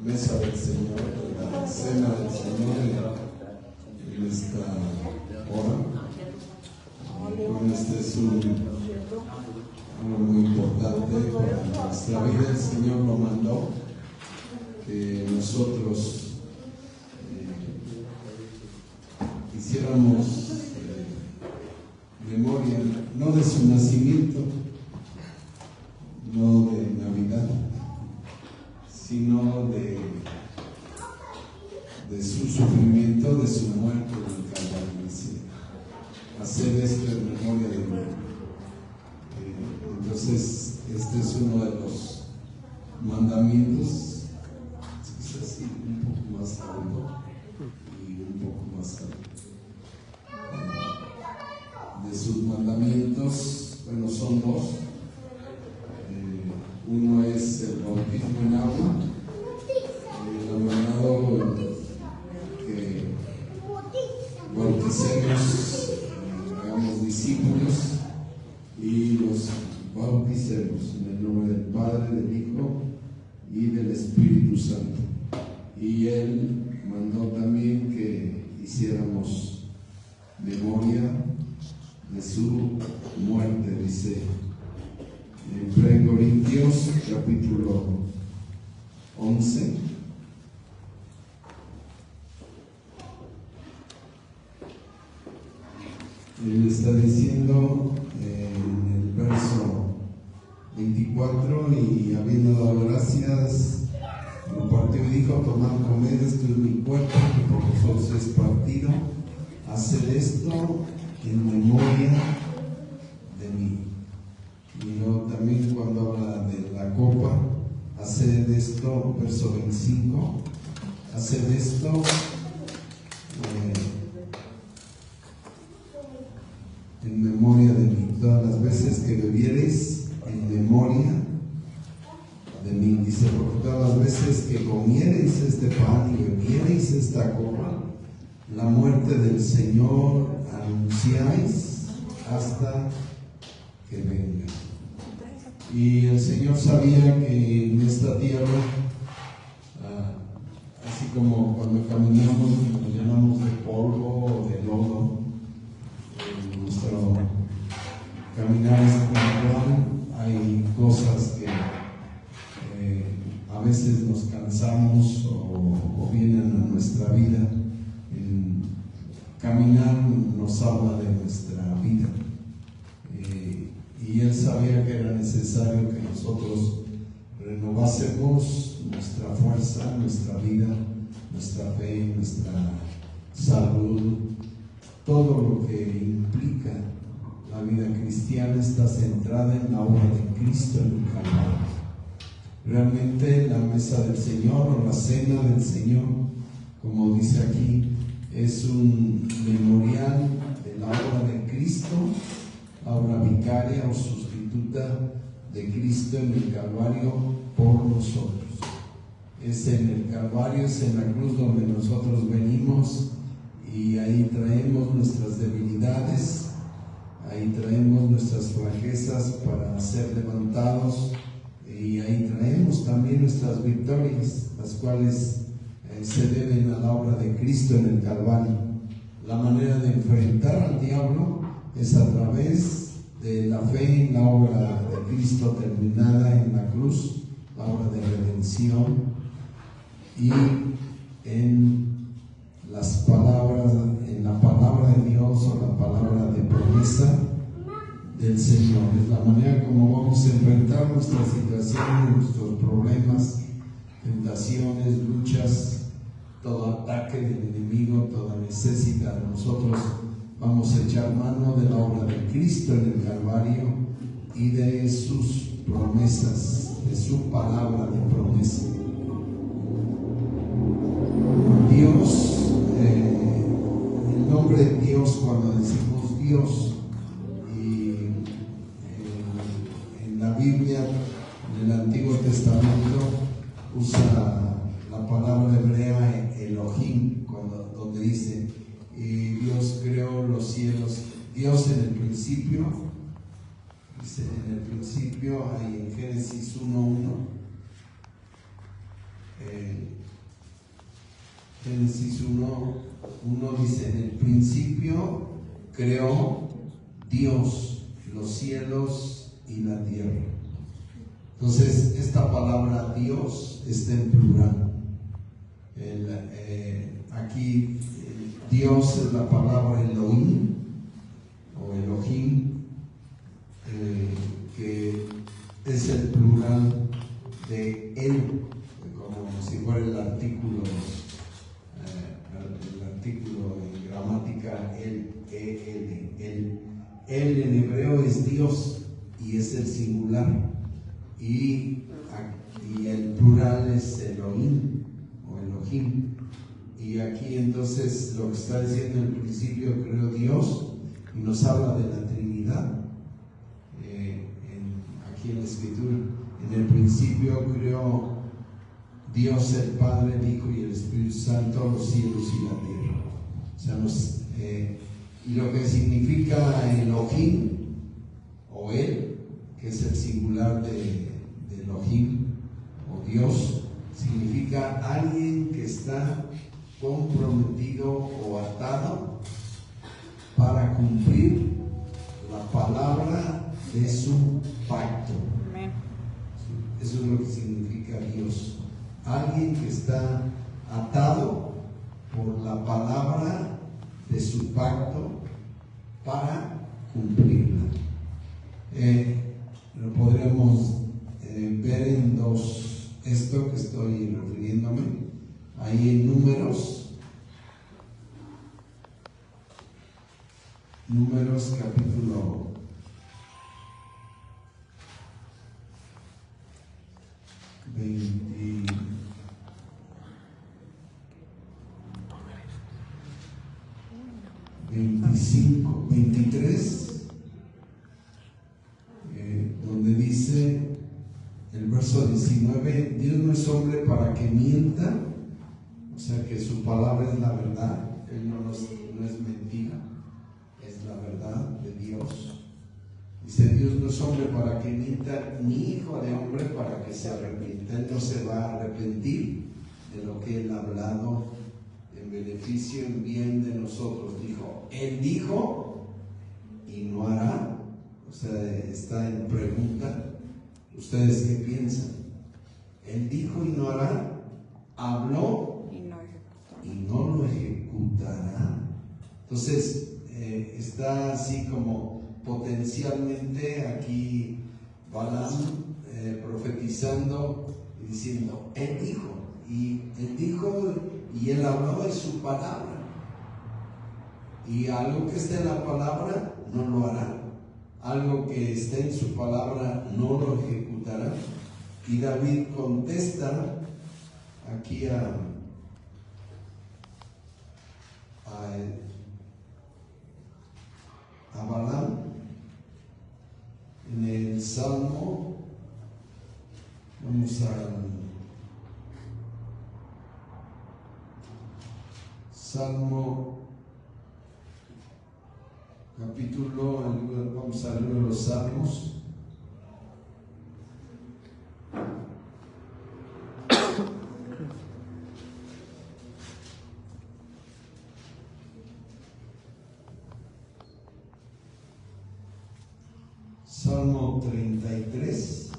mesa del Señor, la cena del Señor en esta hora. Bueno, este es algo muy importante para nuestra vida. El Señor lo mandó, que nosotros hiciéramos memoria, no de su nacimiento, no de Navidad, sino de su sufrimiento, de su muerte en el Calvario. Hacer esto en memoria de mí. Entonces, este es uno de los mandamientos, quizás sí, un poco más alto y un poco más alto. De sus mandamientos, bueno, son dos. Uno es el bautismo en agua, el mandado que bauticemos, hagamos discípulos y los bauticemos en el nombre del Padre, del Hijo y del Espíritu Santo. Y Él mandó también que hiciéramos memoria de su muerte, dice en Corintios capítulo 11. Él está diciendo en el verso 24: y habiendo dado gracias, lo partió y dijo: tomad, comed, esto es mi cuerpo que por vosotros es partido, haced esto en memoria de mí. Y luego también cuando habla de la copa, haced esto, verso 25, haced esto en memoria de mí. Todas las veces que bebiereis, en memoria de mí. Dice, porque todas las veces que comiereis este pan y bebiereis esta copa, la muerte del Señor anunciáis hasta que venga. Y el Señor sabía que en esta tierra, así como cuando caminamos y nos llenamos de polvo o de lodo, nuestro caminar espiritual, hay cosas que a veces nos cansamos o vienen a nuestra vida. En caminar nos habla de nuestra vida. Y Él sabía que era necesario que nosotros renovásemos nuestra fuerza, nuestra vida, nuestra fe, nuestra salud. Todo lo que implica la vida cristiana está centrada en la obra de Cristo en el Calvario. Realmente la mesa del Señor o la cena del Señor, como dice aquí, es un memorial de la obra de Cristo, la obra vicaria o sustituta de Cristo en el Calvario por nosotros. Es en el Calvario, es en la cruz donde nosotros venimos y ahí traemos nuestras debilidades, ahí traemos nuestras flaquezas para ser levantados, y ahí traemos también nuestras victorias, las cuales se deben a la obra de Cristo en el Calvario. La manera de enfrentar al diablo es a través de la fe en la obra de Cristo terminada en la cruz, la obra de redención, y en las palabras, en la palabra de Dios o la palabra de promesa del Señor. Es la manera como vamos a enfrentar nuestras situaciones, nuestros problemas, tentaciones, luchas, todo ataque del enemigo, toda necesidad. Nosotros vamos a echar mano de la obra de Cristo en el Calvario y de sus promesas, de su palabra de promesa. Dios, el nombre de Dios, cuando decimos Dios, y en la Biblia, en el Antiguo Testamento, usa la palabra hebrea Elohim, donde dice, y Dios creó los cielos. Dios en el principio, dice, en el principio, hay en Génesis 1:1, Génesis 1 dice, en el principio creó Dios los cielos y la tierra. Entonces, esta palabra Dios está en plural. Aquí Dios es la palabra Elohim o Elohim, que es el plural de Él, como si fuera el artículo en gramática, Él en hebreo es Dios y es el singular, y el plural es Elohim o Elohim. Y aquí entonces lo que está diciendo en el principio creó Dios y nos habla de la Trinidad. Aquí en la Escritura, en el principio creó Dios el Padre, el Hijo y el Espíritu Santo los cielos y la tierra. O sea, y lo que significa Elohim o Él, que es el singular de Elohim o Dios, significa alguien que está comprometido o atado para cumplir la palabra de su pacto. Amén. Eso es lo que significa Dios. Alguien que está atado por la palabra de su pacto para cumplirla. Lo podremos ver en esto que estoy refiriéndome, ahí en Números capítulo 23, donde dice el verso 19, Dios no es hombre para que mienta, o sea que su palabra es la verdad, Él no es mentira, es la verdad de Dios. Dice, Dios no es hombre para que mienta, ni hijo de hombre para que se arrepienta. Él no se va a arrepentir de lo que Él ha hablado en beneficio, en bien de nosotros. Él dijo y no hará. O sea, está en pregunta. ¿Ustedes qué piensan? Él dijo y no hará. Habló y no lo ejecutará. Entonces, está así como potencialmente aquí Balaam profetizando y diciendo, Él dijo y Él habló de su palabra, y algo que esté en la palabra no lo hará, algo que esté en su palabra no lo ejecutará. Y David contesta aquí a Balaam en el Salmo, vamos al Salmo capítulo, vamos a leer los Salmos. Salmo 33,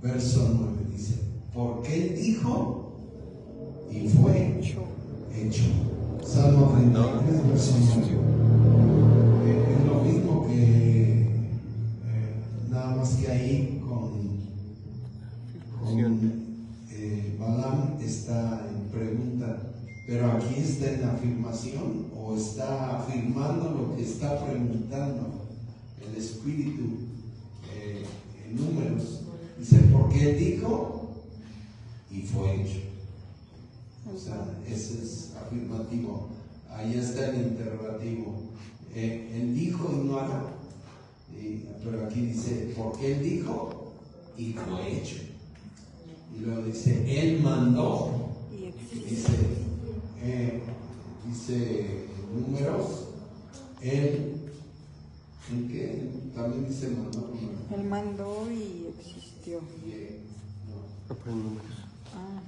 verso 9 dice, porque Él dijo y fue hecho. Salmo 33, verso 9. Es lo mismo que nada más que ahí con Balaam está en pregunta, pero aquí está en afirmación, o está afirmando lo que está preguntando. El Espíritu en Números dice, porque Él dijo y fue hecho. O sea, ese es afirmativo. Ahí está el interrogativo. Él dijo y no hará. Pero aquí dice, porque Él dijo y fue hecho. Y luego dice, Él mandó. Dice Números, Él. ¿En qué? También dice mandó. Él mandó y existió. No. Ah.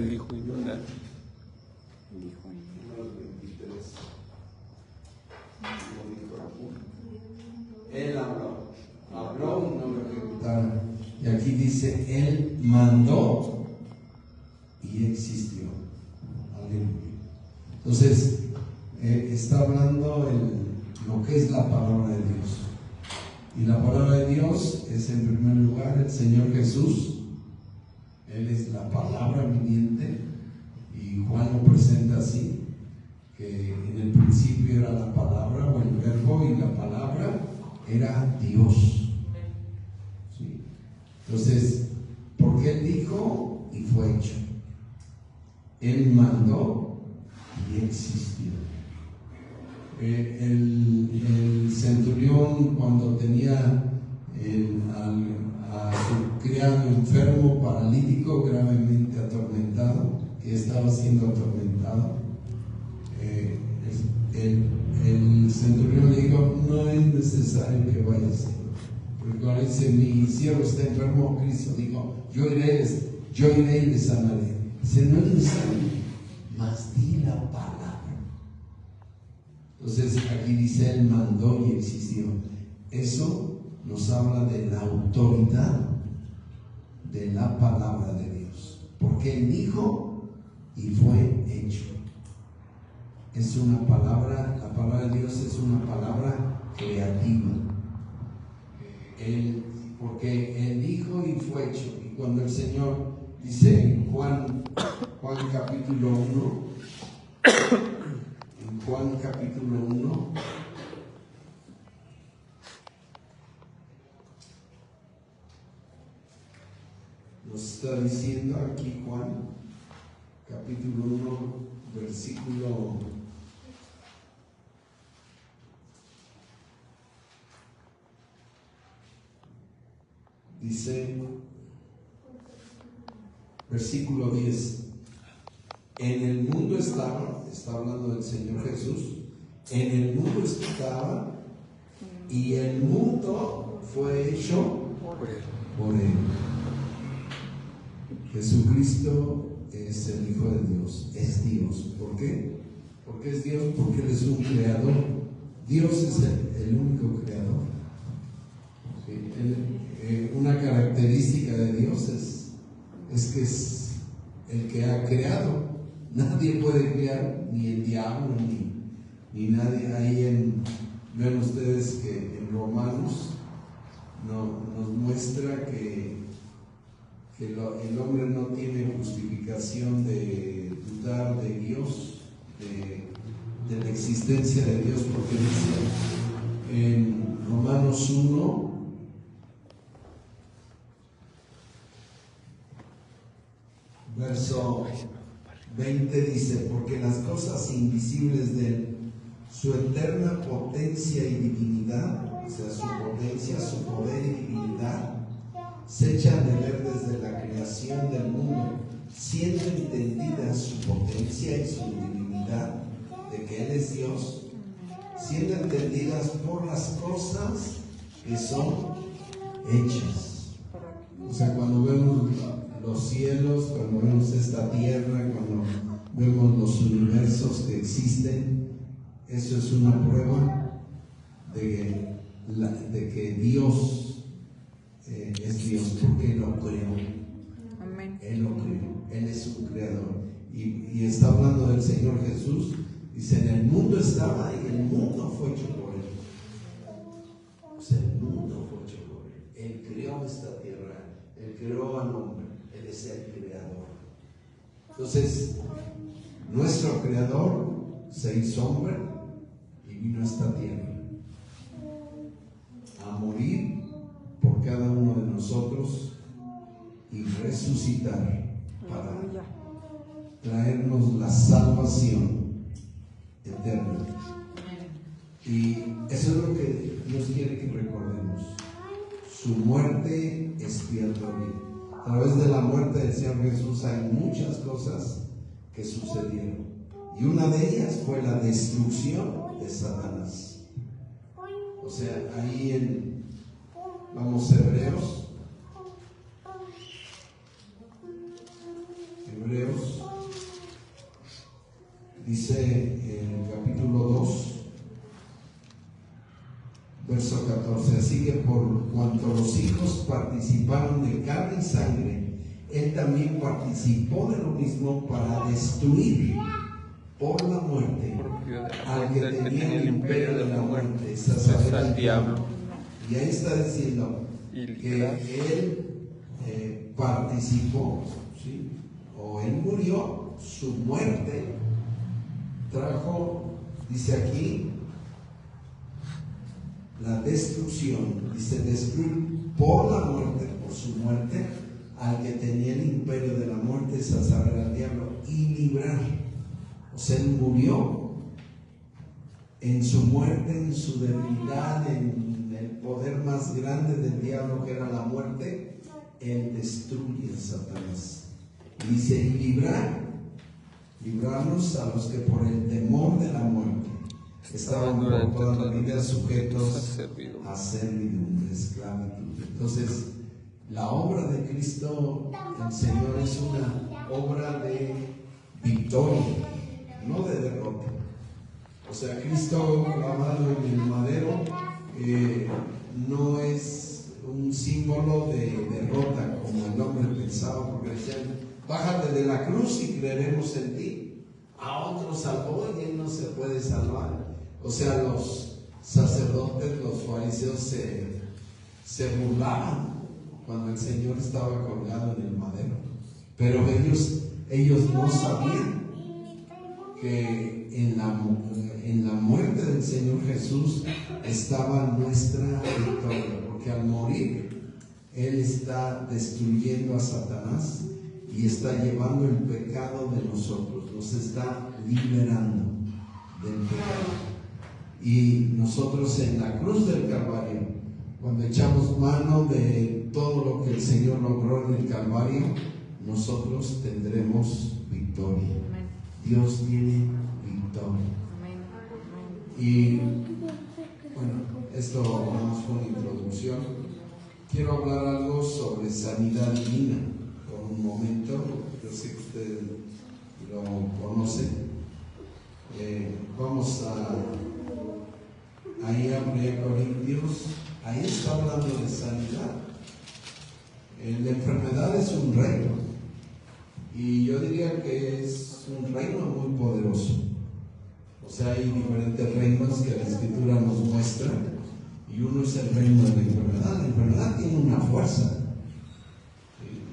El hijo inmortal. Él habló y no lo ejecutaron. Y aquí dice, Él mandó y existió. Aleluya. Entonces, está hablando lo que es la palabra de Dios. Y la palabra de Dios es en primer lugar el Señor Jesús. Él es la palabra viviente. Y Juan lo presenta así, que en el principio era la palabra o el verbo, y la palabra era Dios. ¿Sí? Entonces, porque Él dijo y fue hecho. Él mandó y existió. El centurión, cuando tenía a su criado enfermo, paralítico, gravemente atormentado, que estaba siendo atormentado, el centurión le dijo, no es necesario que vayas, porque cuando dice, mi siervo está enfermo, Cristo dijo, yo iré y le sanaré. Dice, no es necesario, mas di la palabra. Entonces aquí dice, Él mandó y existió. Eso nos habla de la autoridad de la palabra de Dios, porque Él dijo y fue hecho. Es una palabra, la palabra de Dios es una palabra creativa. Porque Él dijo y fue hecho. Y cuando el Señor dice en Juan capítulo 1, en Juan capítulo 1, nos está diciendo aquí Juan capítulo 1, versículo 10, en el mundo estaba, está hablando del Señor Jesús, en el mundo estaba y el mundo fue hecho por Él. Jesucristo es el Hijo de Dios, es Dios. ¿Por qué? Porque es Dios, porque Él es un creador. Dios es el único creador. ¿Sí? Una característica de Dios es que es el que ha creado. Nadie puede crear, ni el diablo, ni nadie. Ahí ven ustedes que en Romanos nos muestra que el hombre no tiene justificación de dudar de Dios, de la existencia de Dios, porque dice en Romanos 1, verso 20, dice, porque las cosas invisibles de su eterna potencia y divinidad, o sea, su potencia, su poder y divinidad, se echan de ver desde la creación del mundo, siendo entendida su potencia y su divinidad, de que Él es Dios, siendo entendidas por las cosas que son hechas. O sea, cuando vemos los cielos, cuando vemos esta tierra, cuando vemos los universos que existen, eso es una prueba de que Dios es Dios, porque Él lo creó. Amén. Él lo creó, Él es un creador. Y está hablando del Señor Jesús. Dice, en el mundo estaba y el mundo fue hecho por Él. O sea, el mundo fue hecho por Él. Él creó esta tierra, Él creó al hombre, Él es el creador. Entonces, nuestro creador se hizo hombre y vino a esta tierra a morir por cada uno de nosotros y resucitar para traernos la salvación eterna. Y eso es lo que Dios quiere que recordemos: su muerte expiatoria. A través de la muerte del Señor Jesús hay muchas cosas que sucedieron, y una de ellas fue la destrucción de Satanás. O sea, ahí vamos a Hebreos así que por cuanto los hijos participaron de carne y sangre, él también participó de lo mismo para destruir por la muerte al que tenía el imperio de la muerte, es a saber, al diablo. Y ahí está diciendo que él participó, ¿sí? O él murió, su muerte trajo, dice aquí, la destrucción, dice destruir por la muerte, por su muerte, al que tenía el imperio de la muerte, es a saber, al diablo, y librar. O sea, él murió en su muerte, en su debilidad, en el poder más grande del diablo, que era la muerte. Él destruye a Satanás. Y dice, y librarnos a los que por el temor de la muerte estaban por toda la vida sujetos a servidumbre, esclavitud. Entonces, la obra de Cristo, el Señor, es una obra de victoria, no de derrota. O sea, Cristo clavado en el madero no es un símbolo de derrota como el hombre pensaba, porque decían, bájate de la cruz y creeremos en ti. A otro salvó y él no se puede salvar. O sea, los sacerdotes, los fariseos se burlaban cuando el Señor estaba colgado en el madero. Pero ellos no sabían que en la muerte del Señor Jesús estaba nuestra victoria, porque al morir Él está destruyendo a Satanás y está llevando el pecado de nosotros, nos está liberando del pecado. Y nosotros en la cruz del Calvario, cuando echamos mano de todo lo que el Señor logró en el Calvario, nosotros tendremos victoria. Dios tiene victoria. Y bueno, esto vamos con introducción. Quiero hablar algo sobre sanidad divina por un momento. Yo sé que ustedes lo conocen. Vamos ahí a 1 Corintios. Ahí está hablando de sanidad. La enfermedad es un reino, y yo diría que es un reino muy poderoso. O sea, hay diferentes reinos que la Escritura nos muestra, y uno es el reino de la enfermedad. La enfermedad tiene una fuerza,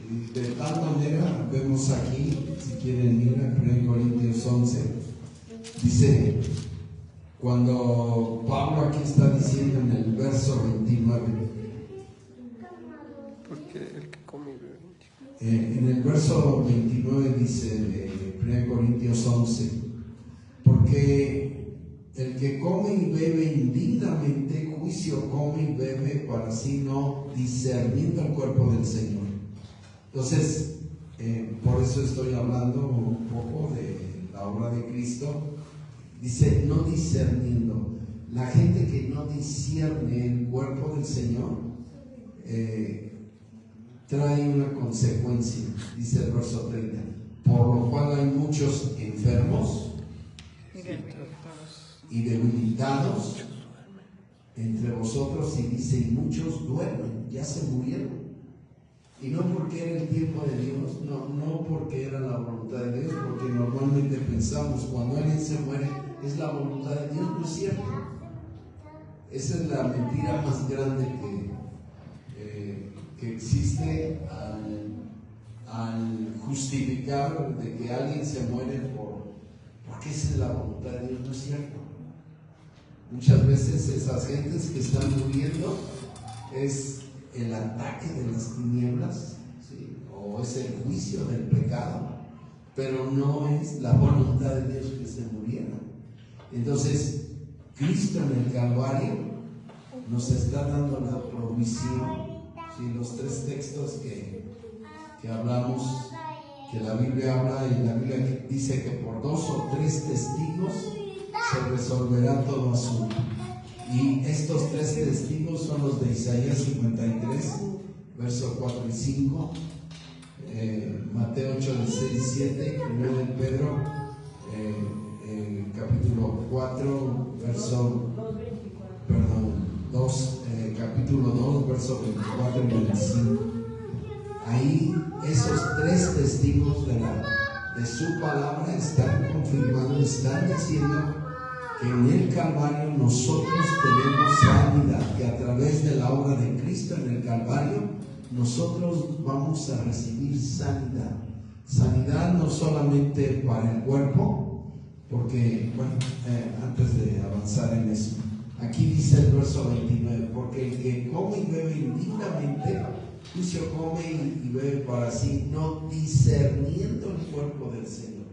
y de tal manera vemos aquí, si quieren ir a 1 Corintios 11, dice, cuando Pablo aquí está diciendo en el verso 29, porque el que come y bebe. En el verso 29 dice de 1 Corintios 11, porque el que come y bebe indignamente, juicio come y bebe para sí, no discerniendo el cuerpo del Señor. Entonces, por eso estoy hablando un poco de la obra de Cristo. Dice, no discerniendo. La gente que no discierne el cuerpo del Señor trae una consecuencia. Dice el verso 30, por lo cual hay muchos enfermos y debilitados entre vosotros, y dice, y muchos duermen, ya se murieron. Y no porque era el tiempo de Dios, no porque era la voluntad de Dios, porque normalmente pensamos cuando alguien se muere es la voluntad de Dios. No es cierto. Esa es la mentira más grande que existe al justificar de que alguien se muere porque esa es la voluntad de Dios. No es cierto. Muchas veces esas gentes que están muriendo es el ataque de las tinieblas, ¿sí? O es el juicio del pecado, pero no es la voluntad de Dios que se murieran. Entonces, Cristo en el Calvario nos está dando la provisión, ¿sí? Los tres textos que hablamos, que la Biblia habla, y la Biblia dice que por 2 o 3 testigos se resolverá todo asunto. Y estos 3 testigos son los de Isaías 53, versos 4 y 5, Mateo 8, 6 y 7, 1 de Pedro, capítulo 4, verso 2, 2, capítulo 2, versos 24 y 25. Ahí esos tres testigos de su palabra están confirmando, están diciendo que en el Calvario nosotros tenemos sanidad, que a través de la obra de Cristo en el Calvario nosotros vamos a recibir sanidad. Sanidad no solamente para el cuerpo, porque, bueno, antes de avanzar en eso, aquí dice el verso 29, porque el que come y bebe indignamente, juicio come y bebe para sí, no discerniendo el cuerpo del Señor.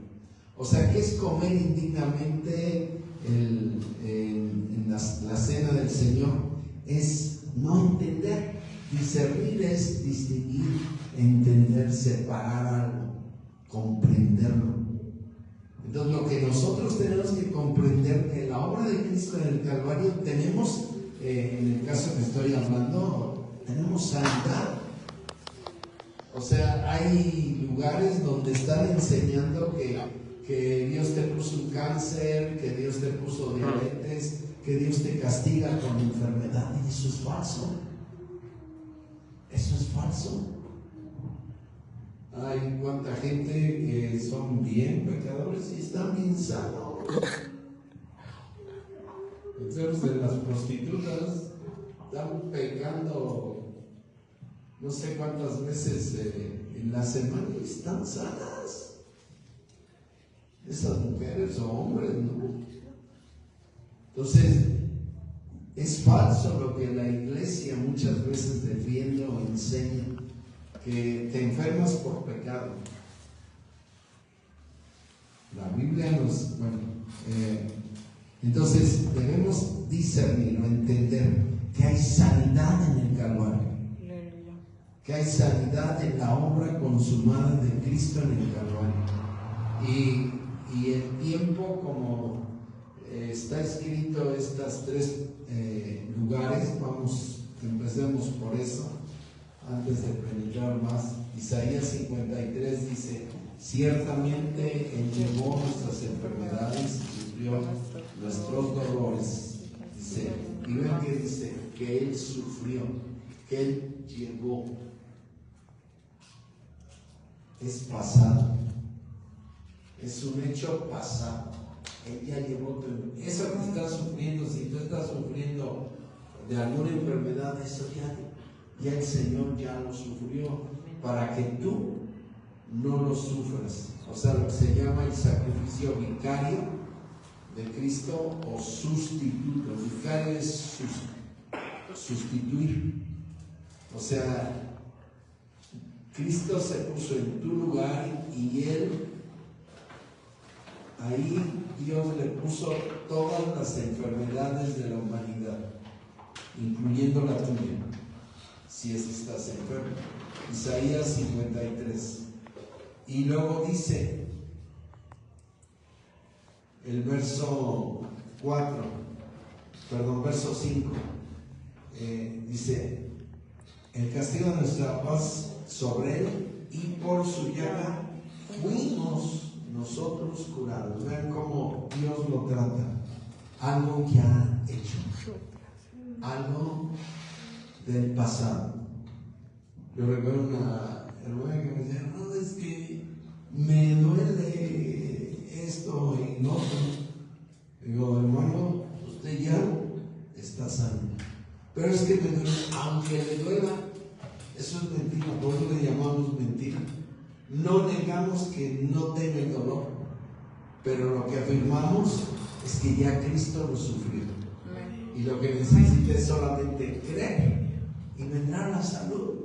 O sea, ¿qué es comer indignamente en la cena del Señor? Es no entender. Discernir es distinguir, entender, separar algo, comprenderlo. Entonces, lo que nosotros tenemos que comprender, que en la obra de Cristo en el Calvario tenemos, en el caso que estoy hablando, tenemos sanidad. O sea, hay lugares donde están enseñando que Dios te puso un cáncer, que Dios te puso diabetes, que Dios te castiga con enfermedad, y eso es falso. Eso es falso. Hay cuánta gente que son bien pecadores y están bien sanos. Entonces, de las prostitutas están pecando no sé cuántas veces en la semana y están sanas. Esas mujeres o hombres, ¿no? Entonces, es falso lo que la iglesia muchas veces defiende o enseña, que te enfermas por pecado. La Biblia nos, entonces debemos discernir o entender que hay sanidad en el Calvario, que hay sanidad en la obra consumada de Cristo en el Calvario. Y el tiempo, como está escrito estas tres lugares, empecemos por eso, antes de penetrar más. Isaías 53 dice: ciertamente Él llevó nuestras enfermedades y sufrió nuestros dolores. Dice, y vean que dice, que Él sufrió, que Él llevó. Es pasado, es un hecho pasado. Él ya llevó eso que estás sufriendo. Si tú estás sufriendo de alguna enfermedad, eso ya el Señor ya lo sufrió para que tú no lo sufras. O sea, lo que se llama el sacrificio vicario de Cristo o sustituto. Vicario es sustituir. O sea, Cristo se puso en tu lugar y ahí Dios le puso todas las enfermedades de la humanidad, incluyendo la tuya, si es que estás enfermo. Isaías 53. Y luego dice el verso 5, dice: el castigo de nuestra paz sobre él, y por su llaga fuimos nosotros curados. Vean cómo Dios lo trata. Algo que ha hecho, algo del pasado. Yo recuerdo una hermana que me decía: no, es que me duele esto y lo otro. Digo: hermano, usted ya está sano. Pero es que me duele, aunque le duela, eso es mentira, por eso le llamamos mentira. No negamos que no tenga el dolor, pero lo que afirmamos es que ya Cristo lo sufrió. Y lo que necesita es solamente creer y vendrá la salud.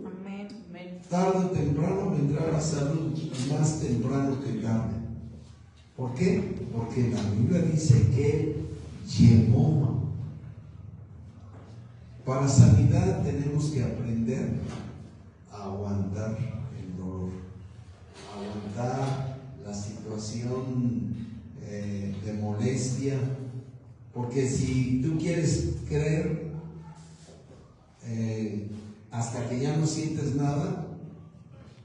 Tarde o temprano vendrá la salud, más temprano que tarde. ¿Por qué? Porque la Biblia dice que Él llevó. Para sanidad tenemos que aprender a aguantar el dolor, a aguantar la situación de molestia, porque si tú quieres creer hasta que ya no sientes nada,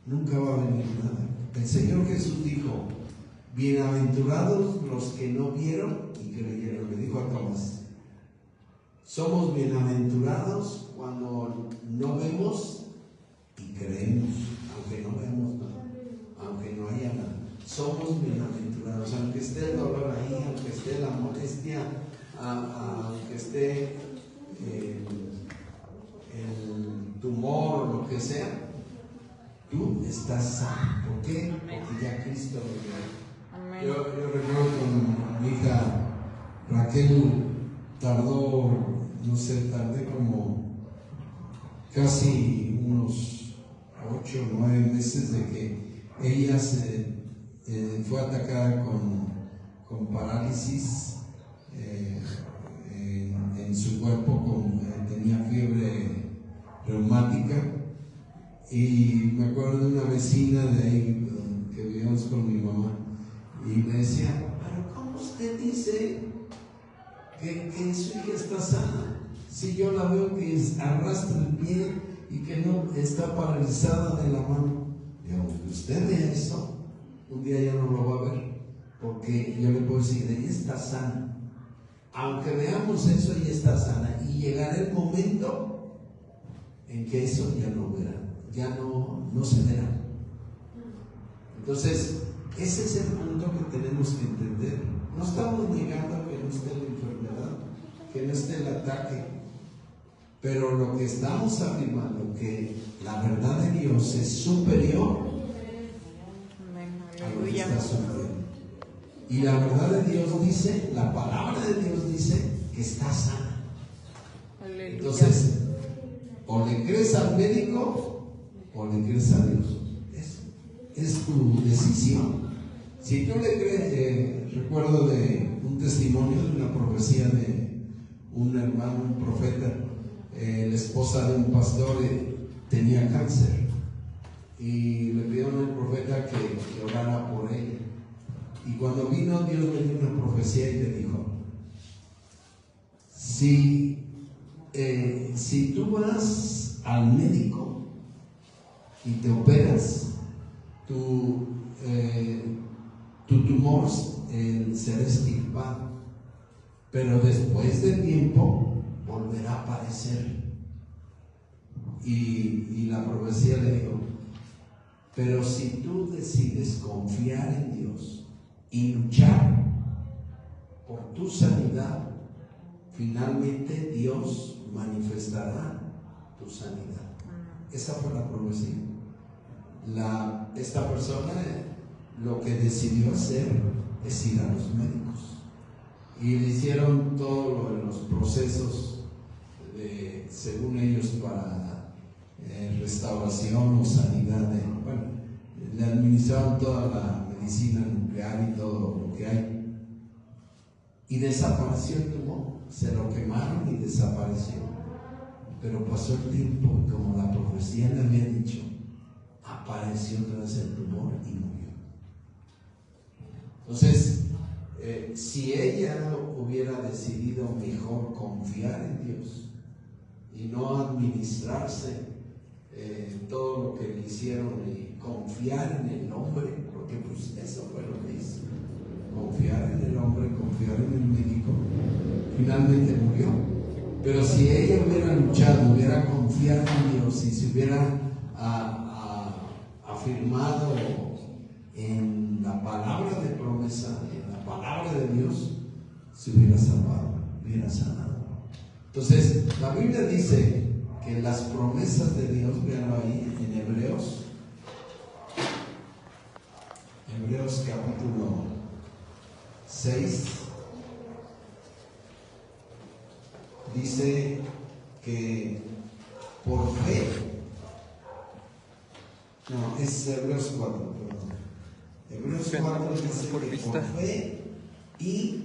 nunca va a venir nada. El Señor Jesús dijo: bienaventurados los que no vieron y creyeron. Le dijo a Tomás: Somos bienaventurados cuando no vemos y creemos, aunque no vemos nada, aunque no haya nada. Somos bienaventurados, aunque esté el dolor ahí, aunque esté la molestia, aunque esté el tumor o lo que sea, tú estás sano. ¿Por qué? Porque ya Cristo lo dio. Yo recuerdo con mi hija Raquel, tardé como casi unos 8 o 9 meses de que ella fue atacada con parálisis en su cuerpo, tenía fiebre reumática, y me acuerdo de una vecina de ahí que vivíamos con mi mamá, y me decía: pero ¿cómo usted dice que su hija está sana si yo la veo que arrastra el pie y que no está paralizada de la mano? Y aunque usted vea eso, un día ya no lo va a ver, porque yo le puedo decir: ella está sana. Aunque veamos eso, ella está sana, y llegará el momento en que eso ya no verá, ya no se verá. Entonces, ese es el punto que tenemos que entender. No estamos negando que no esté la enfermedad, que no esté el ataque, pero lo que estamos afirmando, que la verdad de Dios es superior a lo que está sufriendo. Y la verdad de Dios dice, la palabra de Dios dice que está sana. Entonces, o le crees al médico o le crees a Dios. Es tu decisión. Si tú le crees, recuerdo de un testimonio de una profecía de un hermano, un profeta. La esposa de un pastor tenía cáncer, y le pidieron al profeta que orara por ella. Y cuando vino, Dios le dio una profecía y le dijo: si tú vas al médico y te operas, tu tumor será extirpado, pero después de tiempo volverá a aparecer. Y la profecía le dijo: pero si tú decides confiar en Dios y luchar por tu sanidad, finalmente Dios manifestará tu sanidad. Esa fue la profecía. Esta persona lo que decidió hacer es ir a los médicos, y le hicieron todos los procesos según ellos para restauración o sanidad. Le administraron toda la medicina nuclear y todo lo que hay, y desapareció el tumor. Se lo quemaron y desapareció. Pero pasó el tiempo y, como la profecía le había dicho, apareció otra vez el tumor y murió. Entonces, si ella hubiera decidido mejor confiar en Dios y no administrarse todo lo que le hicieron, y confiar en el hombre, porque pues eso fue lo que hizo: confiar en el hombre, confiar en el médico, finalmente murió. Pero si ella hubiera luchado, hubiera confiado en Dios y se hubiera afirmado en la palabra de promesa, en la palabra de Dios, se hubiera salvado, hubiera sanado. Entonces, la Biblia dice que las promesas de Dios, véanlo ahí en Hebreos capítulo 6, dice que por fe, no, es Hebreos 4, perdón. Hebreos 4 dice que por fe y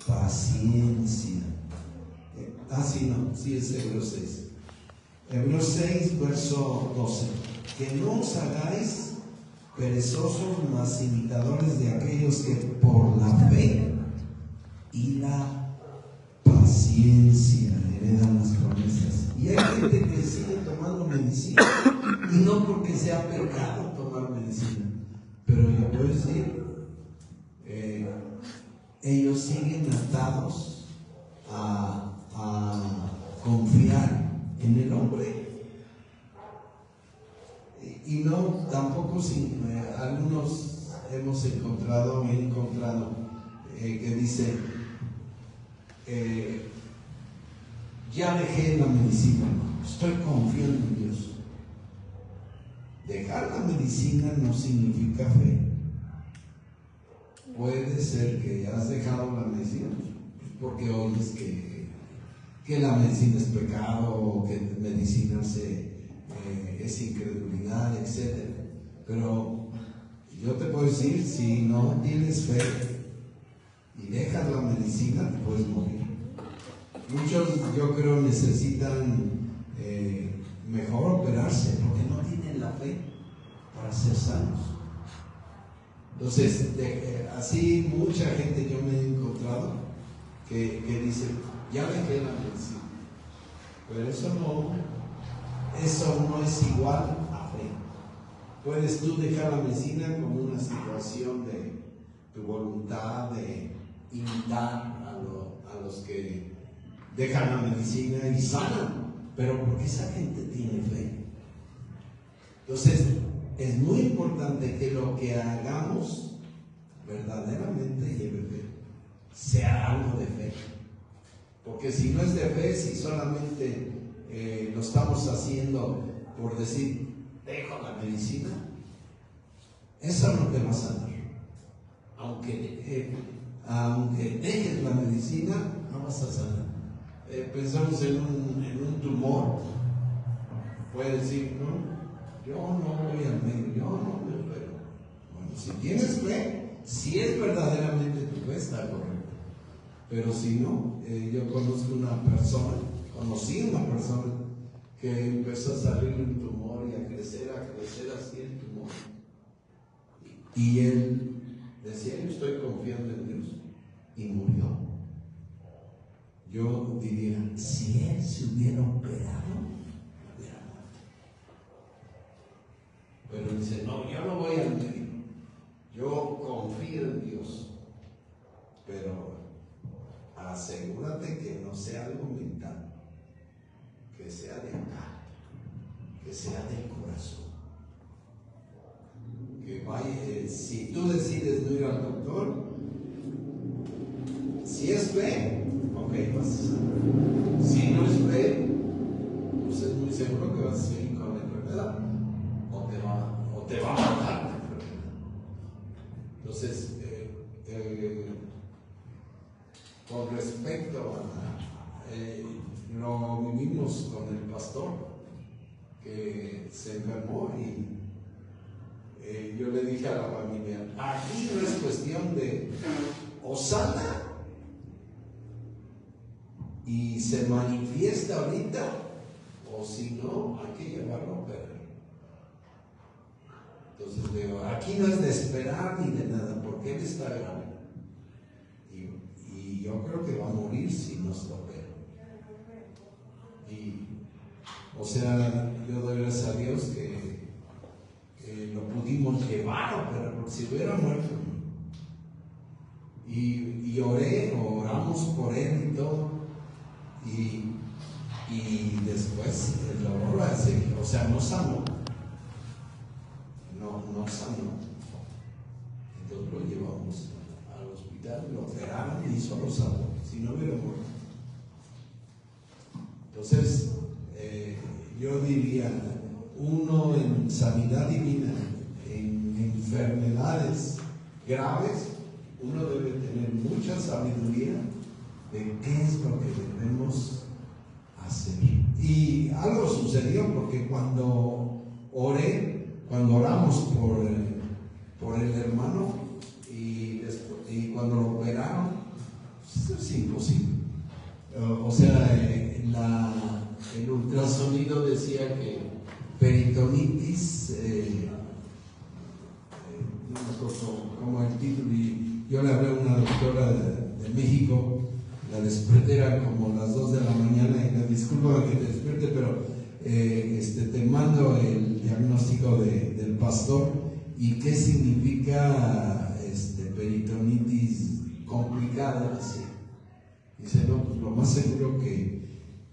paciencia. Sí es Hebreos 6. Hebreos 6, verso 12. Que no os hagáis perezosos, mas imitadores de aquellos que por la fe y la paciencia heredan las promesas. Y hay gente que sigue tomando medicina, y no porque sea pecado tomar medicina, pero yo puedo decir, ellos siguen atados a algunos hemos encontrado, que dice, ya dejé la medicina, estoy confiando en Dios. Dejar la medicina no significa fe. Puede ser que has dejado la medicina porque oyes que la medicina es pecado, o que medicinarse es incredulidad, etc. Pero yo te puedo decir, si no tienes fe y dejas la medicina, te puedes morir. Muchos, yo creo, necesitan mejor operarse porque no tienen la fe para ser sanos. Entonces, así mucha gente yo me he encontrado que dice, ya dejé la medicina, pero eso no es igual a fe. Puedes tú dejar la medicina como una situación de tu voluntad de imitar a los que dejan la medicina y sanan, pero porque esa gente tiene fe. Entonces, es muy importante que lo que hagamos verdaderamente lleve fe, sea algo de fe. Porque si no es de fe, si solamente lo estamos haciendo por decir, dejo la medicina, eso no te va a sanar. Aunque dejes la medicina, no vas a sanar. Pensamos en un tumor, puede decir, no, yo no voy al médico, yo no me opero. Bueno, si tienes fe, si es verdaderamente tu fe, está correcto. Pero si no, yo conocí una persona que empezó a salir un tumor y a crecer así el tumor. Y él decía, yo estoy confiando en Dios, y murió. Yo diría, si él se hubiera operado, hubiera muerto. Pero dice, no, yo no voy al médico, yo confío en Dios, pero asegúrate que no sea algo mental, que sea de acá, que sea del corazón. Que vaya, si tú decides no ir al doctor, si es fe, ok, vas a sanar. Si no es fe, pues es muy seguro que vas a seguir con la enfermedad, o te va a matar la enfermedad. Entonces, con respecto a lo vivimos con el pastor que se enfermó, y yo le dije a la familia, aquí no es cuestión de o sana y se manifiesta ahorita, o si no, hay que llevarlo a operar. Entonces digo, aquí no es de esperar ni de nada, porque él está grave. Y yo creo que va a morir si no se opera. O sea, yo doy gracias a Dios que lo pudimos llevar a operar, porque si hubiera muerto. Y oramos por él y todo. Y después el dolor va a seguir, o sea, no sanó. No sanó. Entonces lo llevamos al hospital, lo operaron y solo sanó, si no hubiera muerto. Entonces, yo diría, uno en sanidad divina, en enfermedades graves, uno debe tener mucha sabiduría de qué es lo que debemos hacer. Y algo sucedió, porque cuando oramos por el hermano y cuando lo operaron, eso es imposible. O sea, el ultrasonido decía que peritonitis, no me acuerdo como el título, y yo le hablé a una doctora de México, la desperté, era como las 2 de la mañana, y le disculpo que te despierte, pero te mando el diagnóstico del pastor y qué significa peritonitis complicada, así. Dice, no, pues lo más seguro que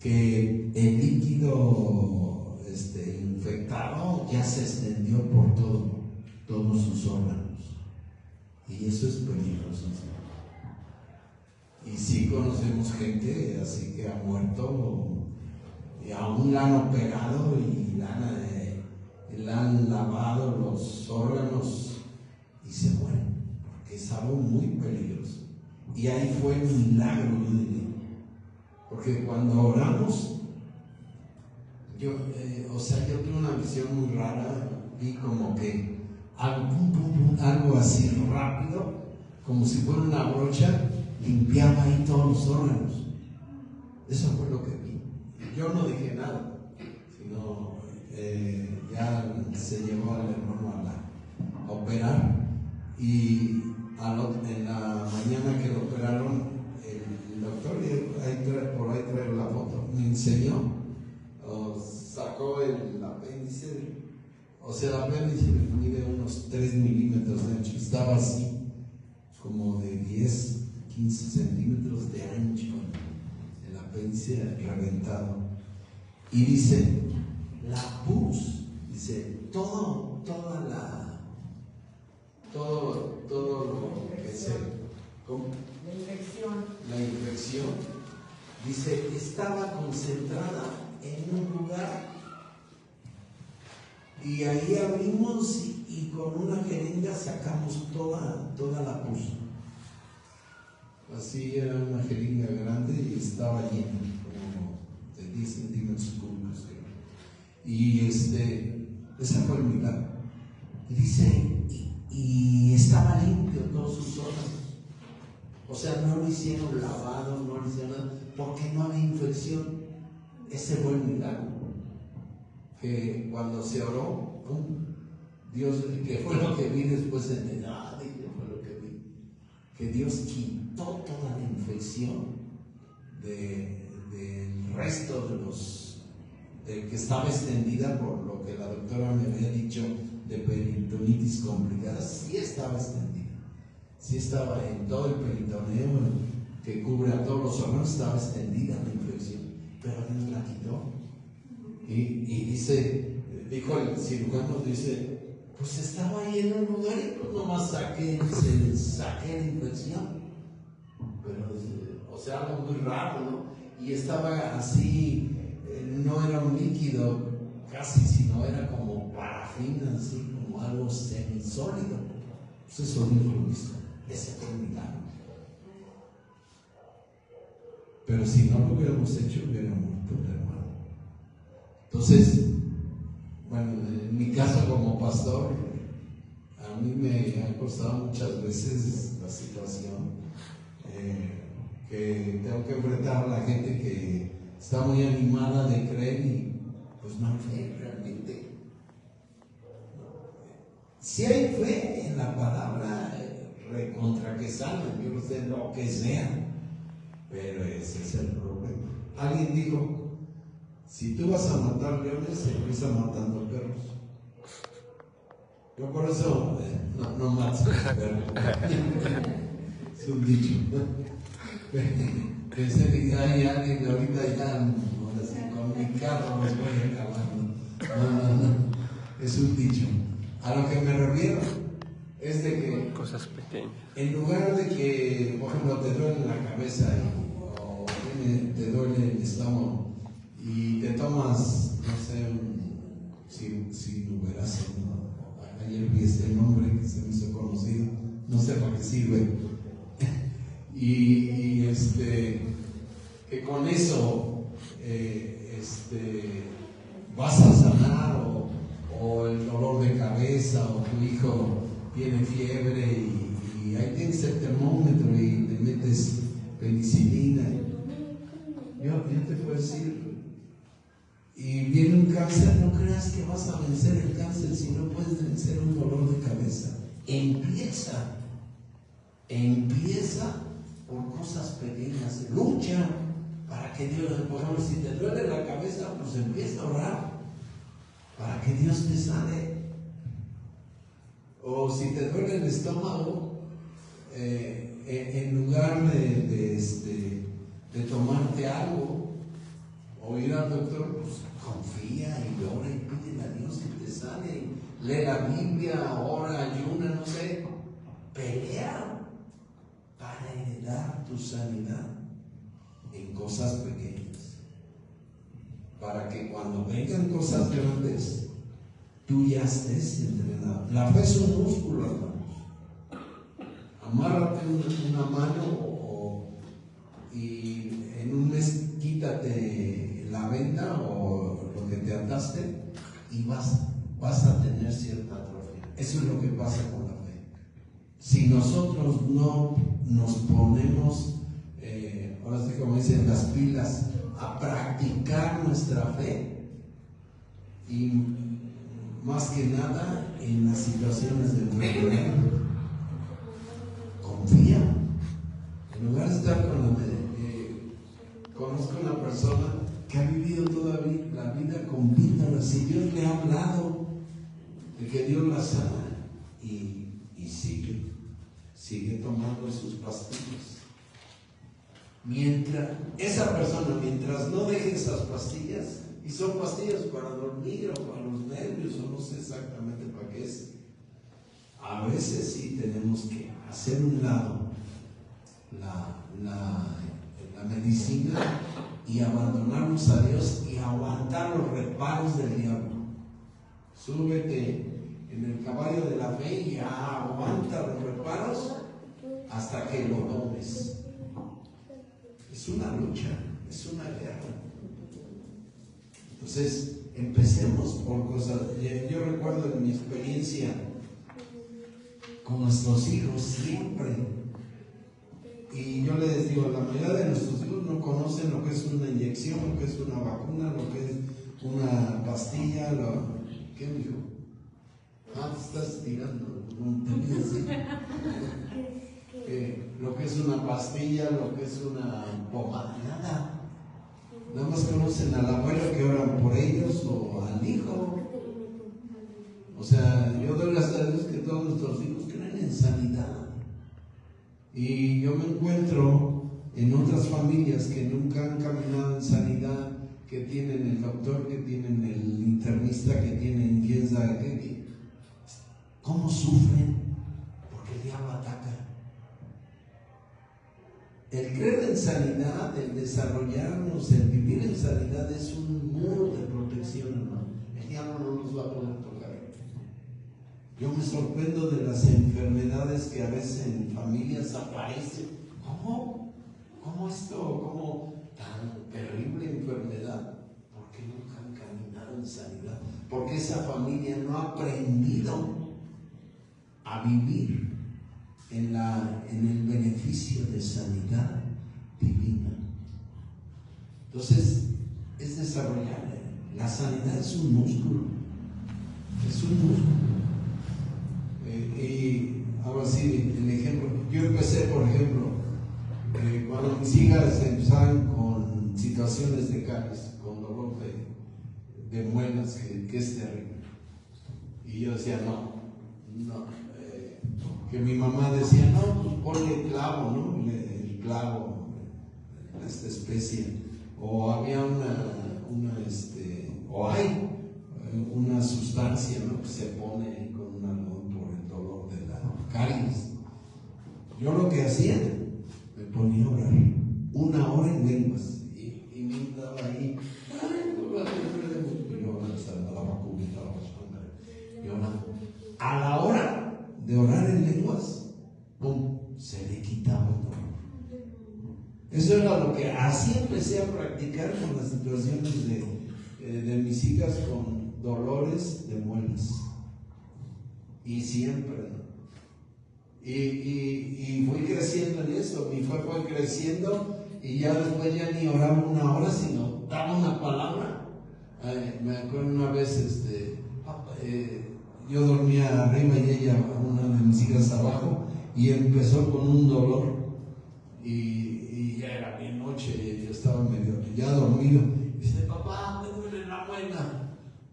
el líquido infectado ya se extendió por todo todos sus órganos. Y eso es peligroso. Y sí conocemos gente así que ha muerto y aún la han operado y le han lavado los órganos y se mueren, porque es algo muy peligroso. Y ahí fue el milagro, yo diría, porque cuando oramos, yo tuve una visión muy rara, vi como que algo así rápido, como si fuera una brocha, limpiaba ahí todos los órganos. Eso fue lo que vi. Yo no dije nada, sino ya se llevó al hermano a operar, y en la mañana que lo operaron, el doctor, por ahí traigo la foto, me enseñó, sacó el apéndice. O sea, el apéndice mide unos 3 milímetros de ancho, estaba así, como de 10, 15 centímetros de ancho, el apéndice reventado. Y dice, la pus, dice, todo lo que se... ¿Cómo? La infección, dice, estaba concentrada en un lugar. Y ahí abrimos y con una jeringa sacamos toda la pus. Así era una jeringa grande y estaba llena, como de 10 centímetros cúbicos, creo. Y ese fue el milagro. Y dice, y estaba limpio todos sus órganos. O sea, no lo hicieron lavado, no lo hicieron nada, porque no había infección. Ese fue el milagro. Que cuando se oró, Dios, que fue lo que vi después, dije, fue lo que vi, que Dios quitó toda la infección del resto de que estaba extendida, por lo que la doctora me había dicho, de peritonitis complicada. Sí estaba extendida, sí estaba en todo el peritoneo que cubre a todos los órganos, estaba extendida la infección, pero Dios la quitó. Y dijo el cirujano, dice, pues estaba ahí en un lugar y pues nomás saqué la infección. Pero, o sea, algo muy raro, ¿no? Y estaba así, no era un líquido casi, sino era como parafina, así como algo semisólido. Pues eso Dios lo hizo, ese fue el milagro. Pero si no lo hubiéramos hecho, hubiera muerto el hermano. Entonces, bueno, en mi caso como pastor, a mí me ha costado muchas veces la situación, que tengo que enfrentar a la gente que está muy animada de creer y pues no hay fe realmente. Si hay fe en la palabra recontra que salgan, yo no sé lo que sea, pero ese es el problema. Alguien dijo, si tú vas a matar leones, empieza matando perros. Yo por eso no mato perros. Es un dicho. Pensé que hay alguien ahorita ya, ahora sí, con mi carro los voy acabando. No. Es un dicho. A lo que me refiero es de que cosas pequeñas. En lugar de que, por ejemplo, te duele la cabeza o te duele el estómago y te tomas, no sé, si Nuberase, ¿no? Ayer vi este nombre que se me hizo conocido, no sé para qué sirve. y que con eso vas a sanar, o el dolor de cabeza, o tu hijo tiene fiebre y ahí tienes el termómetro y le metes penicilina. Yo te puedo decir, y viene un cáncer, no creas que vas a vencer el cáncer si no puedes vencer un dolor de cabeza. Empieza por cosas pequeñas, lucha para que Dios, por ejemplo, si te duele la cabeza, pues empieza a orar para que Dios te sane. O si te duele el estómago, en lugar de tomarte algo o ir al doctor, pues confía y ora y pídele a Dios que te sane. lee la Biblia, ora, ayuna, no sé, pelea para heredar tu sanidad en cosas pequeñas, para que cuando vengan cosas grandes, tú ya estés entrenado. La fe es un músculo, hermanos. Amárrate una mano y en un mes quítate la venda o lo que te ataste y vas a tener cierta atrofia. Eso es lo que pasa con la fe. Si nosotros no nos ponemos, ahora sí como dicen, las pilas a practicar nuestra fe, y más que nada en las situaciones de enfermedad, confía. En lugar de estar con la conozco una persona que ha vivido toda la vida con píldoras y Dios le ha hablado de que Dios la sana y sigue tomando sus pastillas. Mientras no deje esas pastillas, y son pastillas para dormir o para los nervios o no sé exactamente para qué es, a veces sí tenemos que hacer un lado la medicina y abandonarnos a Dios y aguantar los reparos del diablo. Súbete en el caballo de la fe y aguanta los reparos hasta que lo tomes. Es una lucha, es una guerra. Entonces, empecemos por cosas. Yo recuerdo en mi experiencia con nuestros hijos siempre, y yo les digo, la mayoría de nuestros hijos no conocen lo que es una inyección, lo que es una vacuna, lo que es una pastilla. ¿Qué me dijo? Te estás tirando, no te voy a decir. Lo que es una pastilla, lo que es una pomada, nada más conocen al abuelo que oran por ellos o al hijo. O sea, yo doy las gracias que todos nuestros hijos creen en sanidad. Y yo me encuentro en otras familias que nunca han caminado en sanidad, que tienen el doctor, que tienen el internista, que tienen quién sabe qué. ¿Cómo sufren? Porque el diablo ataca. El creer en sanidad, el desarrollarnos, el vivir en sanidad es un muro de protección, hermano. El diablo no nos va a poder tocar. Yo me sorprendo de las enfermedades que a veces en familias aparecen. ¿Cómo? ¿Cómo esto? ¿Cómo tan terrible enfermedad? Porque nunca han caminado en sanidad. Porque esa familia no ha aprendido a vivir en el beneficio de sanidad divina. Entonces, es desarrollar. La sanidad es un músculo. Es un músculo. Y ahora sí, el ejemplo. Yo empecé, por ejemplo, cuando mis hijas empezaban con situaciones de caries, con dolor de muelas, que es terrible. Y yo decía, no. Que mi mamá decía, no, pues ponle clavo, ¿no? El clavo, esta especie. O había hay una sustancia, ¿no? Que se pone con un algodón por el dolor de la caries. Yo lo que hacía, me ponía a orar 1 hora en lenguas y me daba ahí, a la hora de orar en lenguas, ¡pum!, se le quitaba el dolor. Eso era lo que así empecé a practicar con las situaciones de mis hijas con dolores de muelas. Y siempre, ¿no? Y fui creciendo en eso, mi fe fue creciendo y ya después ya ni oraba 1 hora, sino daba una palabra. Me acuerdo una vez, yo dormía arriba y ella, una de mis hijas abajo, y empezó con un dolor y ya era bien noche, yo estaba medio ya dormido. Y dice, papá, me duele la muela.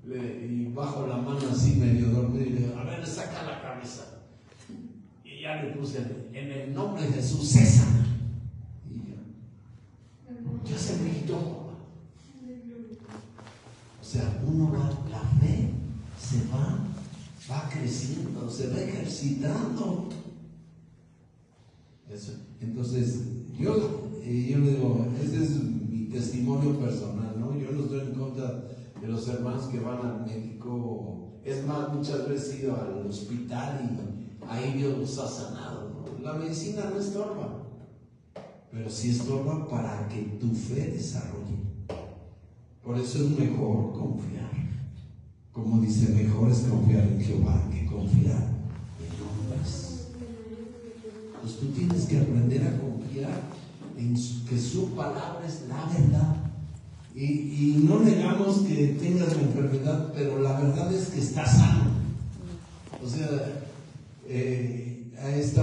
Y bajo la mano así medio dormido y le digo, a ver, saca la cabeza. Y ya le puse, en el nombre de Jesús, cesa. Y ya se me quitó. O sea, la fe se va creciendo, se va ejercitando. Eso. Entonces, yo le digo, ese es mi testimonio personal, ¿no? Yo no estoy en contra de los hermanos que van al médico. Es más, muchas veces he ido al hospital y ahí Dios los ha sanado, ¿no? La medicina no estorba, pero sí estorba para que tu fe desarrolle. Por eso es mejor confiar. Como dice, mejor es confiar en Jehová que confiar en hombres. Pues tú tienes que aprender a confiar en que su palabra es la verdad. Y no negamos que tengas la enfermedad, pero la verdad es que estás sano. O sea, a este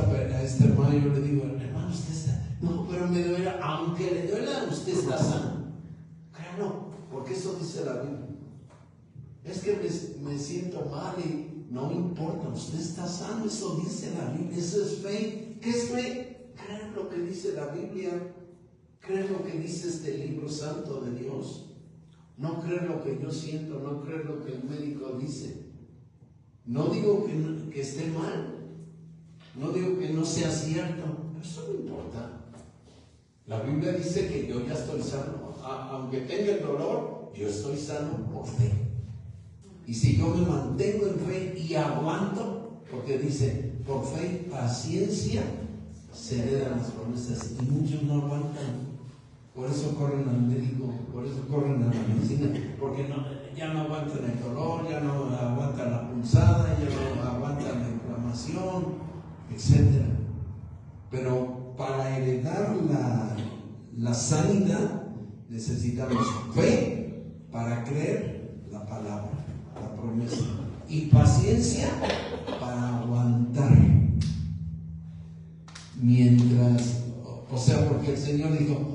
hermano yo le digo, hermano, usted está, no, pero me duele, aunque le duela, usted está sano. Créanlo, porque eso dice la Biblia. Es que me siento mal y no importa, usted está sano, eso dice la Biblia, eso es fe. ¿Qué es fe? Creer lo que dice la Biblia, creer lo que dice este libro santo de Dios. No creer lo que yo siento, no creer lo que el médico dice. No digo que esté mal, no digo que no sea cierto, pero eso no importa. La Biblia dice que yo ya estoy sano, aunque tenga el dolor, yo estoy sano por fe. Y si yo me mantengo en fe y aguanto, porque dice, por fe y paciencia se heredan las promesas, y muchos no aguantan. Por eso corren al médico, por eso corren a la medicina, porque ya no aguantan el dolor, ya no aguantan la punzada, ya no aguantan la inflamación, etc. Pero para heredar la sanidad necesitamos fe para creer la palabra, la promesa, y paciencia para aguantar. Mientras, o sea, porque el Señor dijo,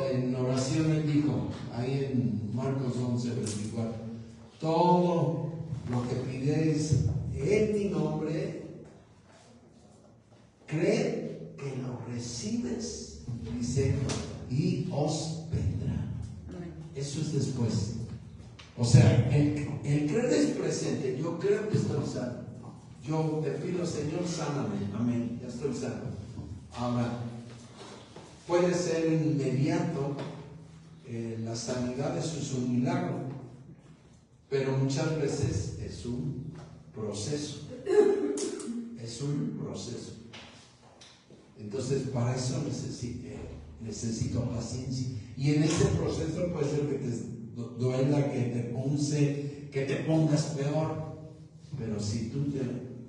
en oración Él dijo, ahí en Marcos 11:24, todo lo que pidéis en mi nombre, cree que lo recibes, dice, y os vendrá. Eso es después. O sea, el creer es presente. Yo creo que estoy sano. Yo te pido, Señor, sáname. Amén. Ya estoy sano. Ahora, puede ser inmediato. La sanidad, eso es un milagro. Pero muchas veces es un proceso. Es un proceso. Entonces, para eso necesito paciencia. Y en ese proceso puede ser que te duela, que te pongas peor. Pero si tú te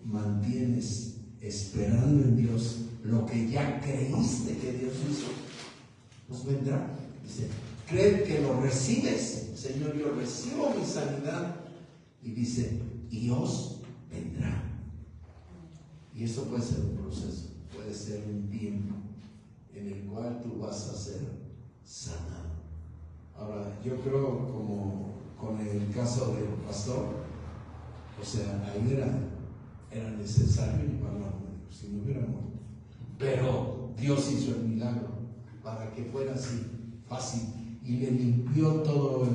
mantienes esperando en Dios lo que ya creíste que Dios hizo, pues vendrá. Dice, cree que lo recibes. Señor, yo recibo mi sanidad. Y dice, y os vendrá. Y eso puede ser un proceso, puede ser un tiempo en el cual tú vas a ser sanado. Ahora, yo creo, como con el caso del pastor, o sea, ahí era necesario llevarlo al médico, si no hubiera muerto. Pero Dios hizo el milagro para que fuera así, fácil, y le limpió todo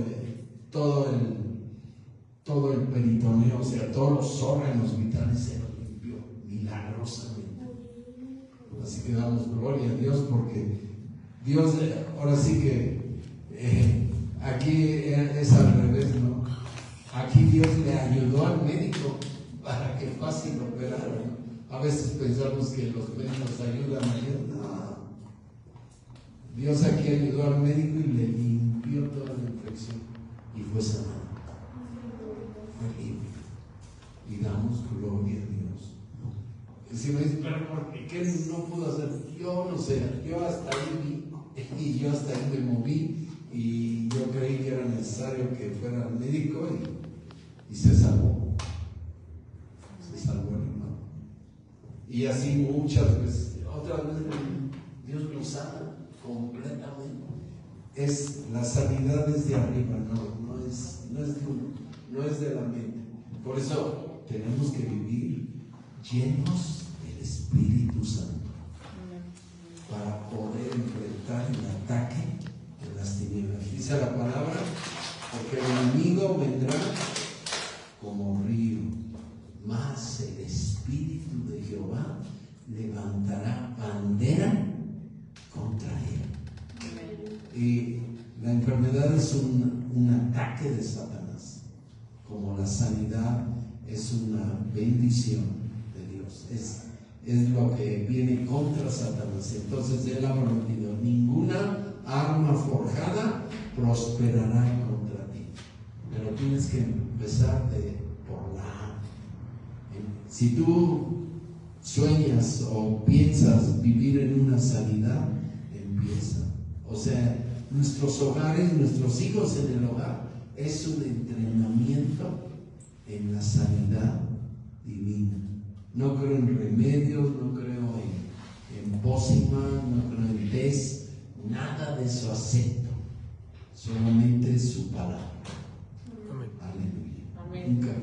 el peritoneo, o sea, todos los órganos vitales se los limpió milagrosamente. Así que damos gloria a Dios, porque Dios, ahora sí que aquí es al revés, ¿no? Aquí Dios le ayudó al médico para que fácil operara, ¿no? A veces pensamos que los médicos ayudan a Dios. No. Dios aquí ayudó al médico y le limpió toda la infección y fue sanado. Fue limpio. Y damos gloria a Dios. Y si me dicen, pero ¿por qué no pudo hacer? Yo no sé, yo hasta ahí vi, y yo hasta ahí me moví, y yo creí que era necesario que fuera al médico, y se salvó. Se salvó el hermano. Y así muchas veces, otras veces Dios nos sana completamente. La sanidad es de arriba, no es de la mente. Por eso tenemos que vivir llenos del Espíritu Santo para poder enfrentar el ataque de las tinieblas. Dice la palabra, porque el enemigo vendrá como río, mas banderan contra él. Y la enfermedad es un ataque de Satanás, como la sanidad es una bendición de Dios. Es lo que viene contra Satanás. Entonces él ha prometido: ninguna arma forjada prosperará contra ti. Pero tienes que empezar por la A. Si tú sueñas o piensas vivir en una sanidad, empieza. O sea, nuestros hogares, nuestros hijos en el hogar, es un entrenamiento en la sanidad divina. No creo en remedios, no creo en pócimas, no creo en test, nada de eso acepto. Solamente su palabra. Amén. Aleluya. Amén. Nunca